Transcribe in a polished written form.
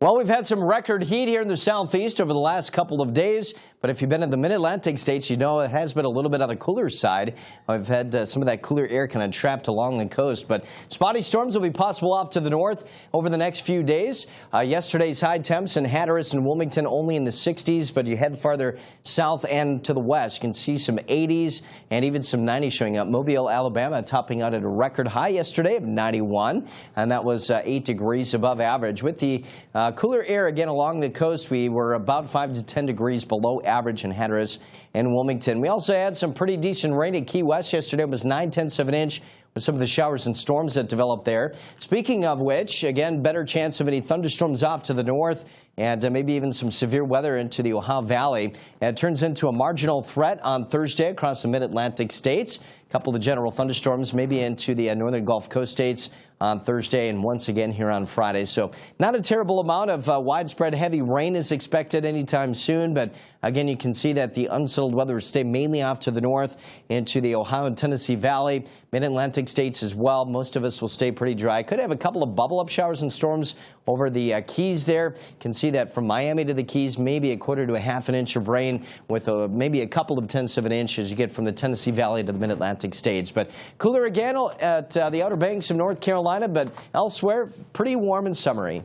Well, we've had some record heat here in the southeast over the last couple of days, but if you've been in the mid-Atlantic states, you know it has been a little bit on the cooler side. We've had some of that cooler air kind of trapped along the coast, but spotty storms will be possible off to the north over the next few days. Yesterday's high temps in Hatteras and Wilmington only in the 60s, but you head farther south and to the west, you can see some 80s and even some 90s showing up. Mobile, Alabama topping out at a record high yesterday of 91, and that was 8 degrees above average. With the cooler air again along the coast, we were about 5 to 10 degrees below average in Hatteras and Wilmington. We also had some pretty decent rain at Key West yesterday. It was 9/10 of an inch with some of the showers and storms that developed there. Speaking of which, again, better chance of any thunderstorms off to the north and maybe even some severe weather into the Ohio Valley. It turns into a marginal threat on Thursday across the mid-Atlantic states. A couple of general thunderstorms maybe into the northern Gulf Coast states on Thursday and once again here on Friday. So not a terrible amount of widespread heavy rain is expected anytime soon. But again, you can see that the unsettled weather will stay mainly off to the north into the Ohio and Tennessee Valley, mid-Atlantic states as well. Most of us will stay pretty dry. Could have a couple of bubble-up showers and storms over the Keys there. You can see that from Miami to the Keys, maybe a quarter to a half an inch of rain with maybe a couple of tenths of an inch as you get from the Tennessee Valley to the mid-Atlantic states. But cooler again at the Outer Banks of North Carolina, but elsewhere pretty warm and summery.